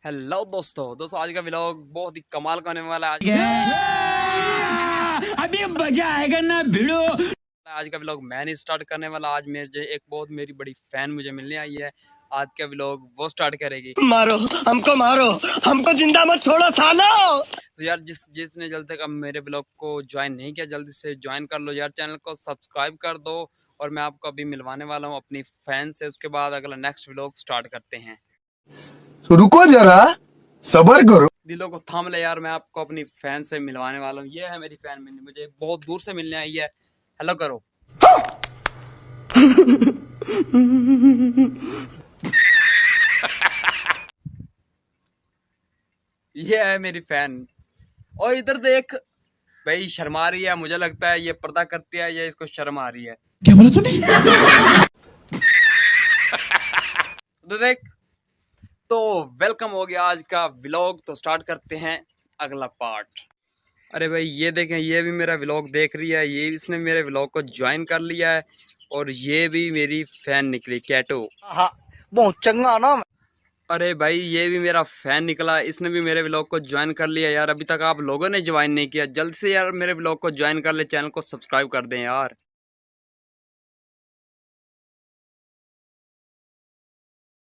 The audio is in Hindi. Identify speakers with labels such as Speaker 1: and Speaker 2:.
Speaker 1: हेलो दोस्तों आज का व्लॉग बहुत ही कमाल का होने वाला है।
Speaker 2: अभी मजा आएगा ना भिड़ो।
Speaker 1: आज का व्लॉग मैं नहीं स्टार्ट करने वाला। आज मेरे एक बहुत मेरी बड़ी फैन मुझे मिलने आई है। आज का व्लॉग वो स्टार्ट करेगी।
Speaker 3: मारो हमको जिंदा मत छोड़ो सालो।
Speaker 1: तो यार जिसने जल्द तक अब मेरे व्लॉग को ज्वाइन नहीं किया जल्दी से ज्वाइन कर लो यार, चैनल को सब्सक्राइब कर दो। और मैं आपको अभी मिलवाने वाला हूँ अपनी फैन से। उसके बाद अगला नेक्स्ट व्लॉग स्टार्ट करते हैं।
Speaker 3: तो रुको जरा सबर करो।
Speaker 1: दिलों को थाम ले यार, मैं आपको अपनी फैन से मिलवाने वाला हूँ। ये है मेरी फैन, मुझे बहुत दूर से मिलने आई है। हेलो करो। ये है मेरी फैन। और इधर देख भाई, शर्मा रही है। मुझे लगता है ये पर्दा करती है या इसको शर्म आ रही है।
Speaker 2: क्या बोला तूने?
Speaker 1: तो देख, तो वेलकम हो गया आज का व्लॉग। तो स्टार्ट करते हैं अगला पार्ट। अरे भाई ये देखें, ये भी मेरा व्लॉग देख रही है। ये इसने मेरे व्लॉग को ज्वाइन कर लिया है। और ये भी मेरी फैन निकली कैटो।
Speaker 3: बहुत चंगा ना।
Speaker 1: अरे भाई ये भी मेरा फैन निकला, इसने भी मेरे व्लॉग को ज्वाइन कर लिया। यार अभी तक आप लोगों ने ज्वाइन नहीं किया, जल्द से यार मेरे व्लॉग को ज्वाइन कर ले, चैनल को सब्सक्राइब कर दें यार।